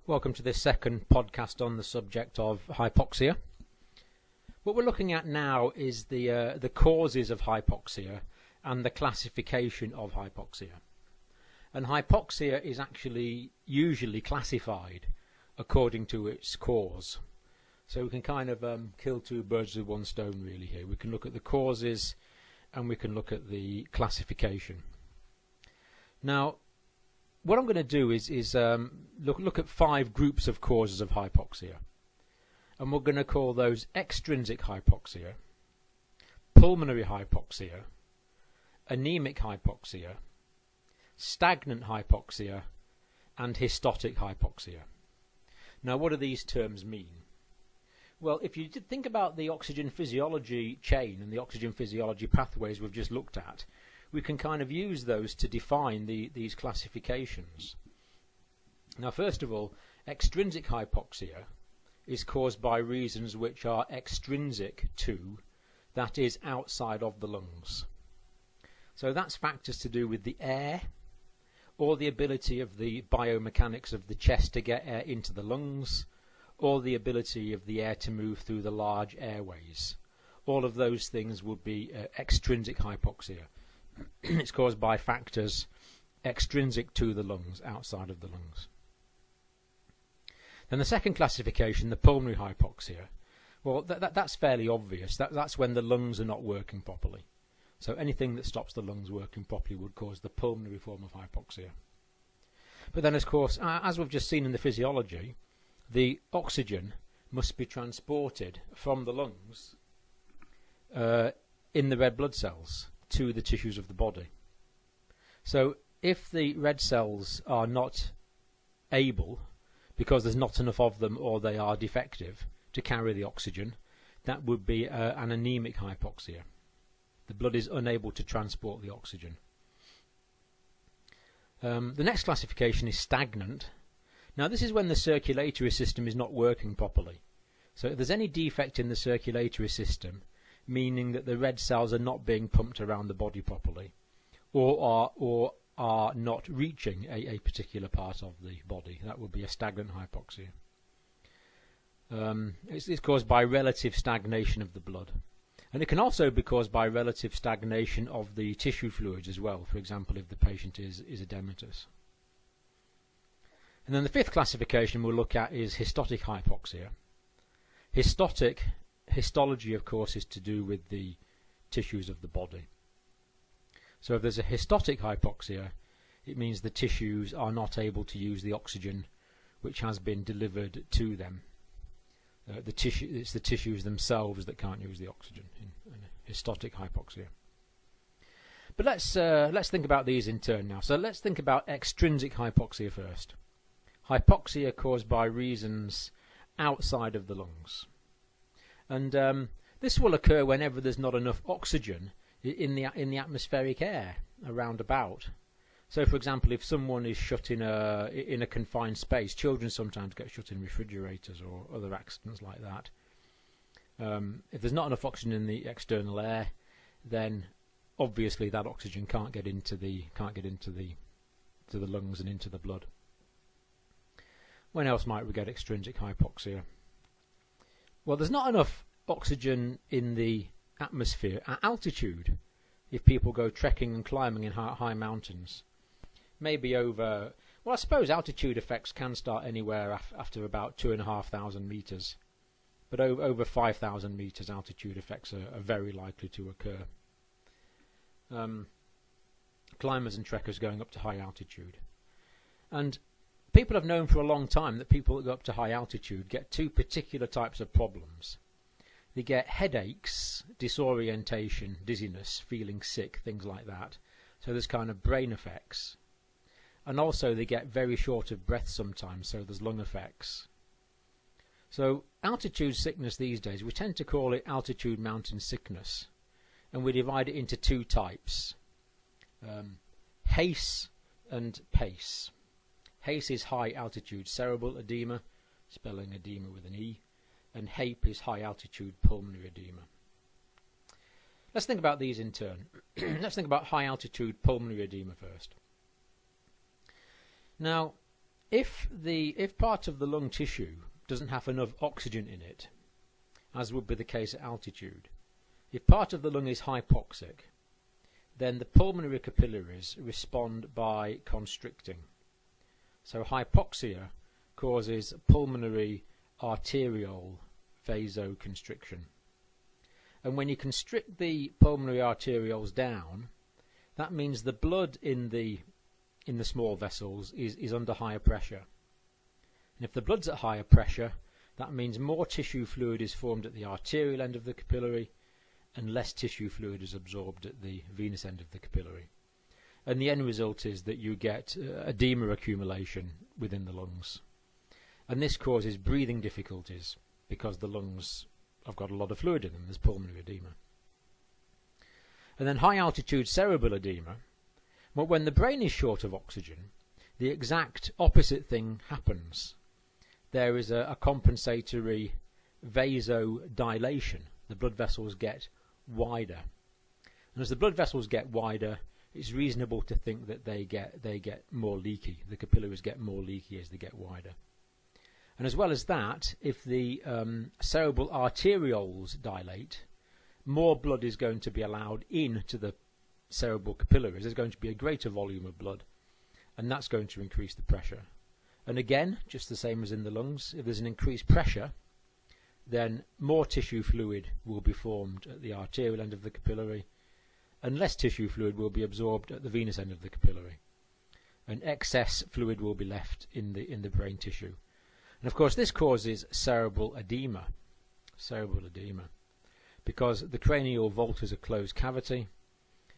Welcome to this second podcast on the subject of hypoxia. What we're looking at now is the causes of hypoxia and the classification of hypoxia. And hypoxia is actually usually classified according to its cause. So we can kind of kill two birds with one stone really here. We can look at the causes and we can look at the classification. Now, what I'm going to do is look at 5 groups of causes of hypoxia. And we're going to call those extrinsic hypoxia, pulmonary hypoxia, anemic hypoxia, stagnant hypoxia, and hystotic hypoxia. Now, what do these terms mean? Well, if you think about the oxygen physiology chain and the oxygen physiology pathways we've just looked at, we can kind of use those to define these classifications. Now, first of all, extrinsic hypoxia is caused by reasons which are extrinsic to, that is, outside of the lungs. So that's factors to do with the air, or the ability of the biomechanics of the chest to get air into the lungs, or the ability of the air to move through the large airways. All of those things would be extrinsic hypoxia. It's caused by factors extrinsic to the lungs, outside of the lungs. Then the second classification, the pulmonary hypoxia, well, that's fairly obvious. That's when the lungs are not working properly. So anything that stops the lungs working properly would cause the pulmonary form of hypoxia. But then, of course, as we've just seen in the physiology, the oxygen must be transported from the lungs in the red blood cells to the tissues of the body. So if the red cells are not able, because there's not enough of them or they are defective, to carry the oxygen, that would be an anemic hypoxia. The blood is unable to transport the oxygen. The next classification is stagnant. Now, this is when the circulatory system is not working properly. So if there's any defect in the circulatory system, meaning that the red cells are not being pumped around the body properly, or are not reaching a particular part of the body, that would be a stagnant hypoxia. It's caused by relative stagnation of the blood. And it can also be caused by relative stagnation of the tissue fluids as well, for example, if the patient is edematous. And then the fifth classification we'll look at is hystotic hypoxia. Histology, of course, is to do with the tissues of the body. So if there's a hystotic hypoxia, it means the tissues are not able to use the oxygen which has been delivered to them. It's the tissues themselves that can't use the oxygen in hystotic hypoxia. But let's think about these in turn now. So let's think about extrinsic hypoxia first. Hypoxia caused by reasons outside of the lungs. And this will occur whenever there's not enough oxygen in the atmospheric air around about. So, for example, if someone is shut in a confined space, children sometimes get shut in refrigerators or other accidents like that. If there's not enough oxygen in the external air, then obviously that oxygen can't get into the lungs and into the blood. When else might we get extrinsic hypoxia? Well, there's not enough oxygen in the atmosphere at altitude if people go trekking and climbing in high mountains. Maybe over, well, I suppose altitude effects can start anywhere after about 2,500 meters. But over 5,000 meters, altitude effects are very likely to occur. Climbers and trekkers going up to high altitude. And people have known for a long time that people that go up to high altitude get 2 particular types of problems. They get headaches, disorientation, dizziness, feeling sick, things like that. So there's kind of brain effects. And also they get very short of breath sometimes, so there's lung effects. So altitude sickness these days, we tend to call it altitude mountain sickness. And we divide it into 2 types. HACE and PACE. HACE is high altitude cerebral edema, spelling edema with an E, and HAPE is high altitude pulmonary edema. Let's think about these in turn. Let's think about high altitude pulmonary edema first. Now, If part of the lung tissue doesn't have enough oxygen in it, as would be the case at altitude, if part of the lung is hypoxic, then the pulmonary capillaries respond by constricting. So hypoxia causes pulmonary arteriole vasoconstriction. And when you constrict the pulmonary arterioles down, that means the blood in the small vessels is under higher pressure. And if the blood's at higher pressure, that means more tissue fluid is formed at the arterial end of the capillary and less tissue fluid is absorbed at the venous end of the capillary. And the end result is that you get edema accumulation within the lungs. And this causes breathing difficulties because the lungs have got a lot of fluid in them. There's pulmonary edema. And then high altitude cerebral edema. Well, when the brain is short of oxygen, the exact opposite thing happens. There is a compensatory vasodilation. The blood vessels get wider. And as the blood vessels get wider, it's reasonable to think that they get more leaky. The capillaries get more leaky as they get wider. And as well as that, if the cerebral arterioles dilate, more blood is going to be allowed into the cerebral capillaries. There's going to be a greater volume of blood, and that's going to increase the pressure. And again, just the same as in the lungs, if there's an increased pressure, then more tissue fluid will be formed at the arterial end of the capillary, and less tissue fluid will be absorbed at the venous end of the capillary. And excess fluid will be left in the brain tissue. And of course this causes cerebral edema, because the cranial vault is a closed cavity,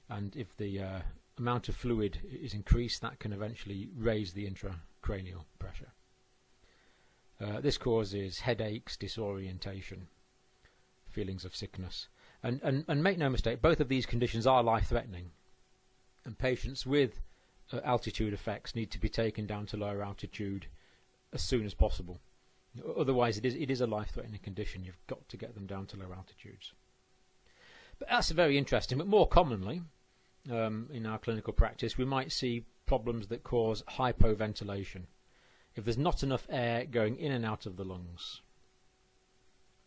and if the amount of fluid is increased, that can eventually raise the intracranial pressure. This causes headaches, disorientation, feelings of sickness. And make no mistake, both of these conditions are life-threatening. And patients with altitude effects need to be taken down to lower altitude as soon as possible. Otherwise, it is a life-threatening condition. You've got to get them down to low altitudes. But that's very interesting. But more commonly, in our clinical practice, we might see problems that cause hypoventilation. If there's not enough air going in and out of the lungs.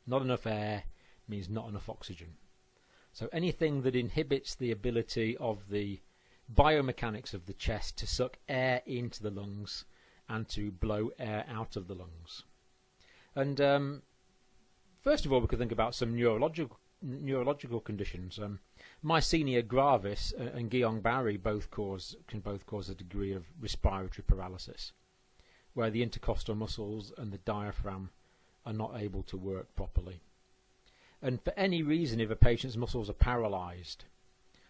Not enough air means not enough oxygen. So anything that inhibits the ability of the biomechanics of the chest to suck air into the lungs and to blow air out of the lungs. And first of all, we could think about some neurological conditions. Myasthenia gravis and Guillain-Barré can both cause a degree of respiratory paralysis, where the intercostal muscles and the diaphragm are not able to work properly. And for any reason, if a patient's muscles are paralyzed,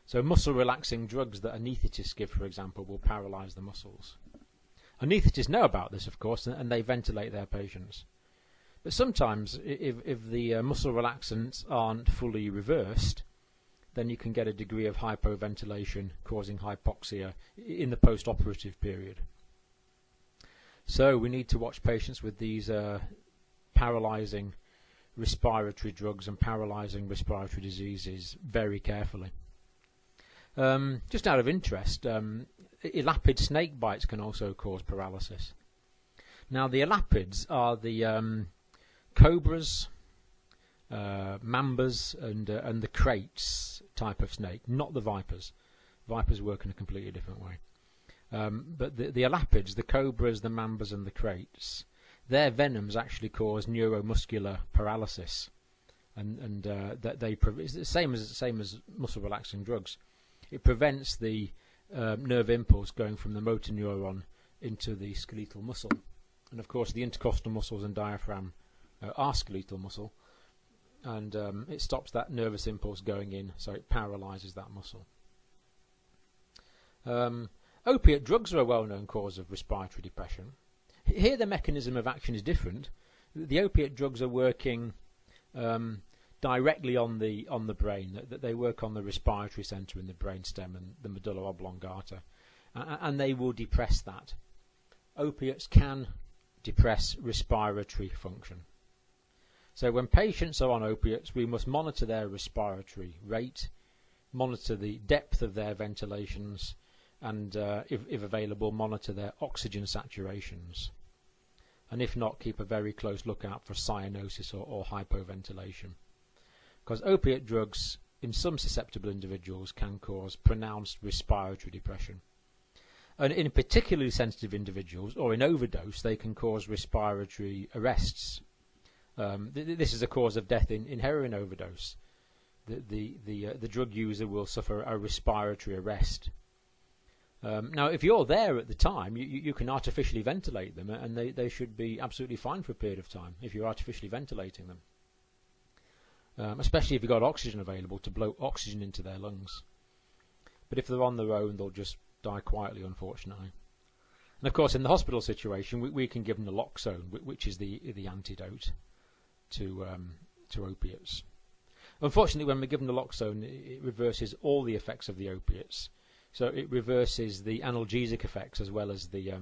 so muscle relaxing drugs that anaesthetists give, for example, will paralyze the muscles. Anaesthetists know about this, of course, and they ventilate their patients. But sometimes, if the muscle relaxants aren't fully reversed, then you can get a degree of hypoventilation causing hypoxia in the post-operative period. So we need to watch patients with these paralyzing respiratory drugs and paralyzing respiratory diseases very carefully. Just out of interest, elapid snake bites can also cause paralysis. Now the elapids are the cobras, mambas, and the kraits type of snake, not the vipers. Vipers work in a completely different way. But the elapids, the cobras, the mambas, and the kraits, their venoms actually cause neuromuscular paralysis, and it's the same as muscle relaxing drugs. It prevents the nerve impulse going from the motor neuron into the skeletal muscle, and of course the intercostal muscles and diaphragm are skeletal muscle, and it stops that nervous impulse going in, so it paralyzes that muscle. Opiate drugs are a well-known cause of respiratory depression. Here the mechanism of action is different. The opiate drugs are working directly on the brain. That they work on the respiratory center in the brainstem and the medulla oblongata, and they will depress that. Opiates can depress respiratory function. So when patients are on opiates, we must monitor their respiratory rate, monitor the depth of their ventilations, and if available, monitor their oxygen saturations, and if not, keep a very close lookout for cyanosis or hypoventilation, because opiate drugs in some susceptible individuals can cause pronounced respiratory depression, and in particularly sensitive individuals or in overdose they can cause respiratory arrests. This is a cause of death in heroin overdose. The drug user will suffer a respiratory arrest. Now, if you're there at the time, you can artificially ventilate them, and they should be absolutely fine for a period of time if you're artificially ventilating them, especially if you've got oxygen available to blow oxygen into their lungs. But if they're on their own, they'll just die quietly, unfortunately. And of course, in the hospital situation, we can give them naloxone, which is the antidote to opiates. Unfortunately, when we give them naloxone, it reverses all the effects of the opiates. So it reverses the analgesic effects as well as the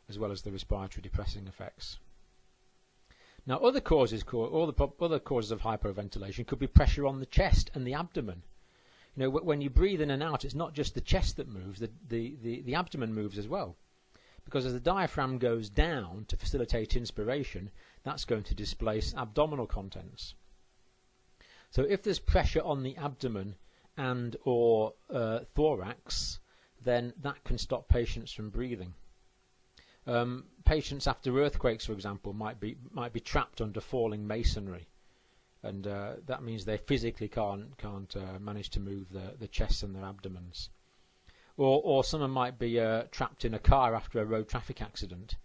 respiratory depressing effects. Now, other causes of hypoventilation could be pressure on the chest and the abdomen. You know, when you breathe in and out, it's not just the chest that moves; the abdomen moves as well, because as the diaphragm goes down to facilitate inspiration, that's going to displace abdominal contents. So if there's pressure on the abdomen and or thorax, then that can stop patients from breathing. Patients after earthquakes, for example, might be trapped under falling masonry, and that means they physically can't manage to move the chests and their abdomens. Or someone might be trapped in a car after a road traffic accident,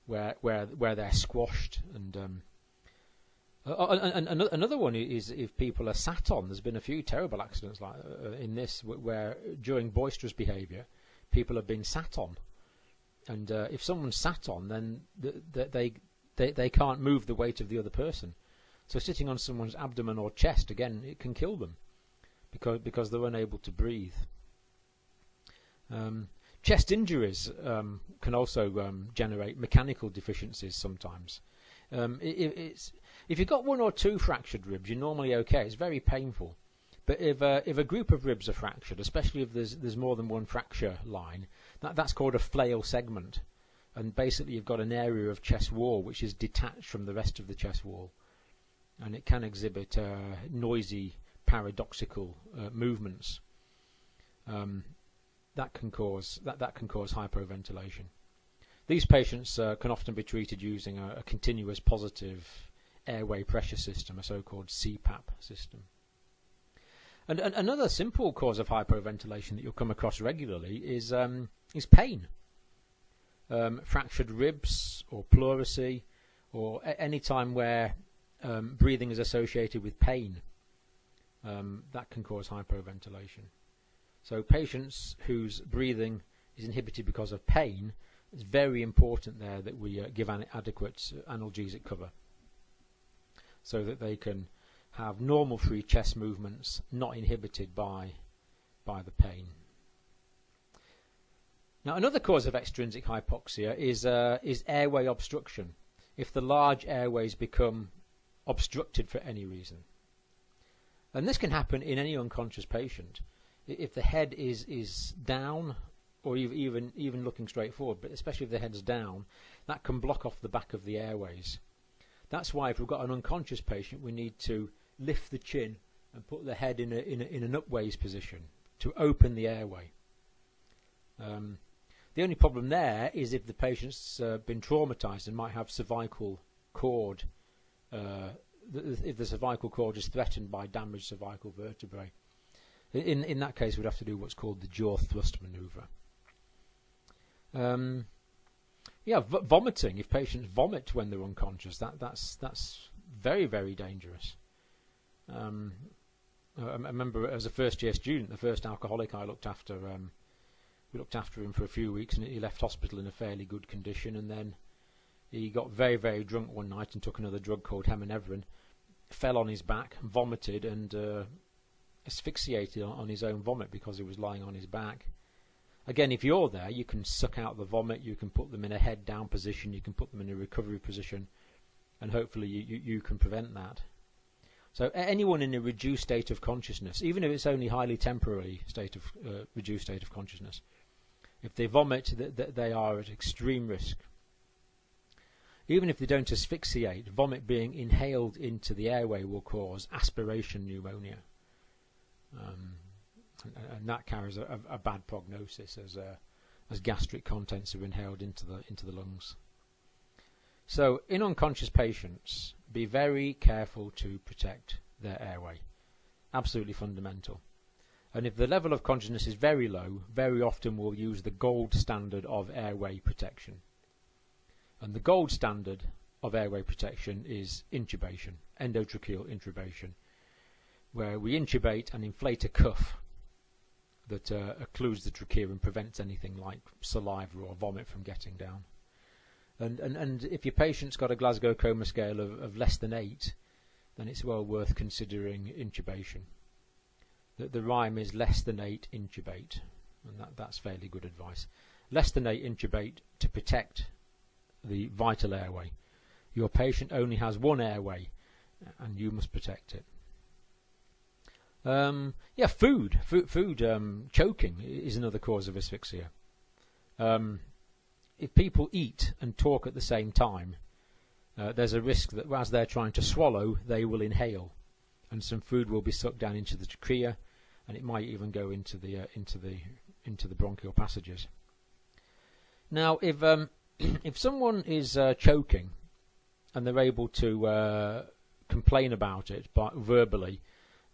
where they're squashed. And another one is if people are sat on. There's been a few terrible accidents like in this, where during boisterous behaviour, people have been sat on, and if someone's sat on, then they can't move the weight of the other person. So sitting on someone's abdomen or chest, again, it can kill them because they're unable to breathe. Chest injuries can also generate mechanical deficiencies sometimes. If you've got one or two fractured ribs, you're normally okay. It's very painful. But if a group of ribs are fractured, especially if there's more than one fracture line, that's called a flail segment. And basically you've got an area of chest wall which is detached from the rest of the chest wall. And it can exhibit noisy, paradoxical movements. That can cause hypoventilation. These patients can often be treated using a continuous positive airway pressure system, a so-called CPAP system. And another simple cause of hypoventilation that you'll come across regularly is pain. Fractured ribs or pleurisy, or any time where breathing is associated with pain, that can cause hypoventilation. So patients whose breathing is inhibited because of pain, it's very important there that we give adequate analgesic cover, so that they can have normal free chest movements, not inhibited by the pain. Now, another cause of extrinsic hypoxia is airway obstruction. If the large airways become obstructed for any reason, and this can happen in any unconscious patient. If the head is down, or even looking straight forward, but especially if the head's down, that can block off the back of the airways. That's why if we've got an unconscious patient, we need to lift the chin and put the head in an upways position to open the airway. The only problem there is if the patient's been traumatized and might have cervical cord, if the cervical cord is threatened by damaged cervical vertebrae. In that case, we'd have to do what's called the jaw thrust maneuver. Vomiting. If patients vomit when they're unconscious, that's very, very dangerous. I remember as a first-year student, the first alcoholic I looked after, we looked after him for a few weeks, and he left hospital in a fairly good condition, and then he got very, very drunk one night and took another drug called heminevrin, fell on his back, vomited, and asphyxiated on his own vomit because he was lying on his back. Again, if you're there, you can suck out the vomit, you can put them in a head down position, you can put them in a recovery position, and hopefully you can prevent that. So anyone in a reduced state of consciousness, even if it's only highly temporary reduced state of consciousness, if they vomit, they are at extreme risk. Even if they don't asphyxiate, vomit being inhaled into the airway will cause aspiration pneumonia, and that carries a bad prognosis as gastric contents are inhaled into the lungs. So in unconscious patients, be very careful to protect their airway. Absolutely fundamental. And if the level of consciousness is very low, very often we'll use the gold standard of airway protection. And the gold standard of airway protection is intubation, endotracheal intubation, where we intubate and inflate a cuff that occludes the trachea and prevents anything like saliva or vomit from getting down. And if your patient's got a Glasgow Coma scale of less than 8, then it's well worth considering intubation. The rhyme is less than 8 intubate, and that's fairly good advice. Less than 8 intubate to protect the vital airway. Your patient only has one airway, and you must protect it. Food choking is another cause of asphyxia. If people eat and talk at the same time, there's a risk that as they're trying to swallow, they will inhale, and some food will be sucked down into the trachea, and it might even go into the bronchial passages. Now, if someone is choking and they're able to complain about it verbally,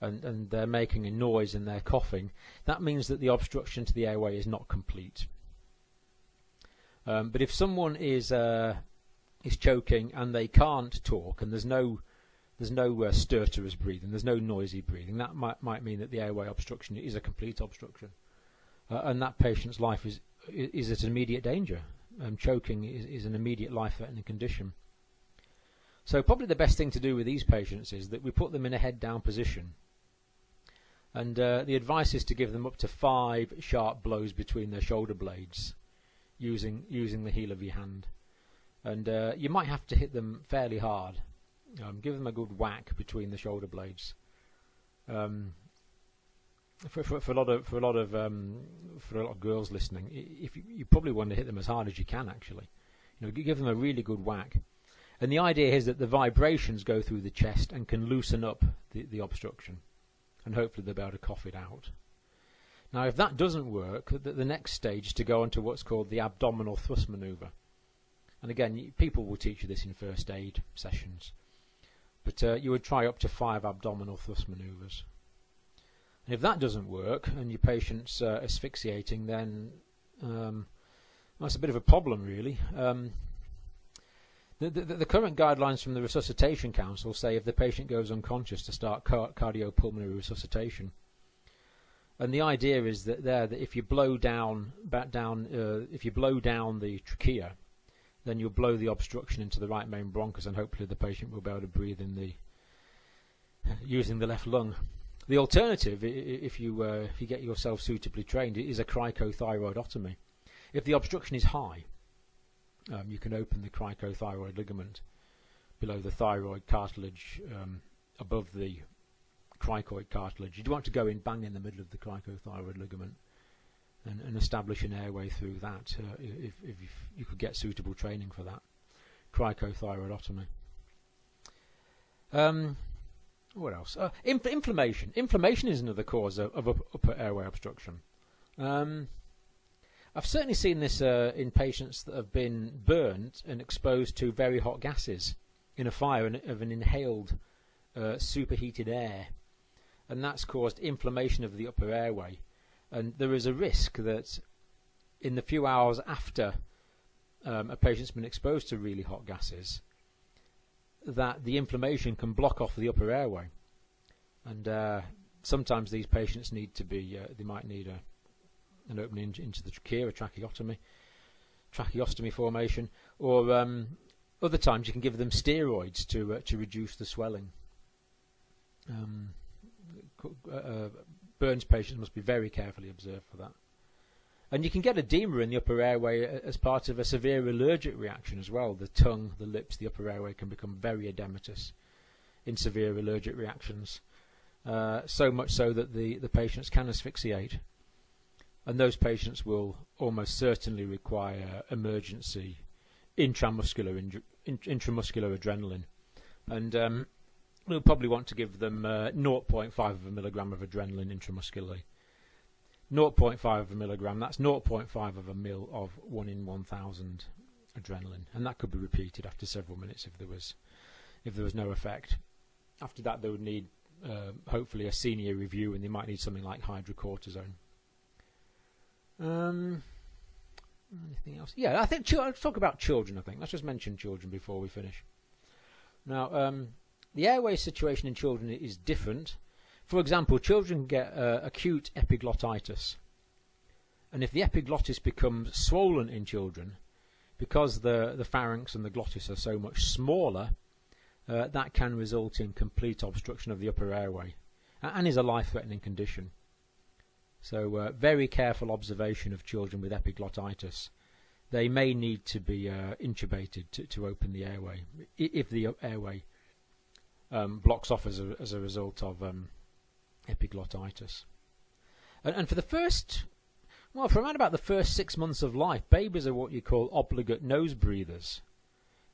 and they're making a noise and they're coughing, that means that the obstruction to the airway is not complete. But if someone is choking and they can't talk, and there's no stertorous breathing, there's no noisy breathing, that might mean that the airway obstruction is a complete obstruction, and that patient's life is at immediate danger. Choking is an immediate life-threatening condition. So probably the best thing to do with these patients is that we put them in a head-down position, and the advice is to give them up to 5 sharp blows between their shoulder blades, using the heel of your hand. And you might have to hit them fairly hard. Give them a good whack between the shoulder blades. For a lot of girls listening, if you probably want to hit them as hard as you can. Actually, give them a really good whack. And the idea is that the vibrations go through the chest and can loosen up the obstruction, and hopefully they'll be able to cough it out. Now, if that doesn't work, the next stage is to go on to what's called the abdominal thrust maneuver. And again, people will teach you this in first aid sessions. But you would try up to 5 abdominal thrust maneuvers. And if that doesn't work, and your patient's asphyxiating, then that's a bit of a problem, really. The current guidelines from the Resuscitation Council say if the patient goes unconscious to start cardiopulmonary resuscitation. And the idea is that if you blow down the trachea, then you'll blow the obstruction into the right main bronchus, and hopefully the patient will be able to breathe using the left lung. The alternative, if you get yourself suitably trained, is a cricothyrotomy. If the obstruction is high, you can open the cricothyroid ligament below the thyroid cartilage, above the cricoid cartilage. You don't want to go in bang in the middle of the cricothyroid ligament and establish an airway through that, if you could get suitable training for that. Cricothyrotomy. What else? Inflammation. Inflammation is another cause of upper airway obstruction. I've certainly seen this in patients that have been burnt and exposed to very hot gases in a fire of an inhaled superheated air, and that's caused inflammation of the upper airway. And there is a risk that in the few hours after a patient's been exposed to really hot gases, that the inflammation can block off the upper airway, and sometimes these patients need to be they might need an opening into the trachea, a tracheostomy formation, or other times you can give them steroids to reduce the swelling. Burns patients must be very carefully observed for that. And you can get edema in the upper airway as part of a severe allergic reaction as well. The tongue, the lips, the upper airway can become very edematous in severe allergic reactions, so much so that the patients can asphyxiate, and those patients will almost certainly require emergency intramuscular adrenaline, and we'll probably want to give them 0.5 of a milligram of adrenaline intramuscularly. 0.5 of a milligram, that's 0.5 of a mil of 1 in 1,000 adrenaline, and that could be repeated after several minutes if there was no effect. After that, they would need hopefully a senior review, and they might need something like hydrocortisone. Anything else? Yeah, I think let's talk about children. I think let's just mention children before we finish. Now, the airway situation in children is different. For example, children get acute epiglottitis, and if the epiglottis becomes swollen in children, because the pharynx and the glottis are so much smaller, that can result in complete obstruction of the upper airway, and is a life-threatening condition. So very careful observation of children with epiglottitis. They may need to be intubated to open the airway, if the airway blocks off as a result of epiglottitis. And for for around about the first 6 months of life, babies are what you call obligate nose breathers.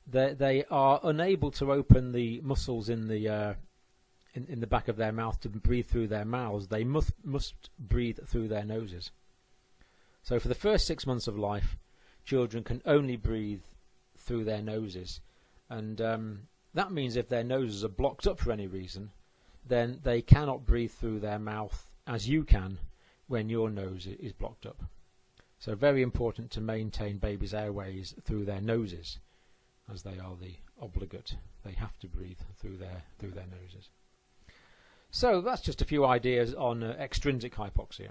They are unable to open the muscles in the back of their mouth to breathe through their mouths. They must breathe through their noses. So for the first 6 months of life, children can only breathe through their noses, and that means if their noses are blocked up for any reason, then they cannot breathe through their mouth as you can when your nose is blocked up. So very important to maintain babies' airways through their noses, as they are the obligate. They have to breathe through their noses. So that's just a few ideas on extrinsic hypoxia.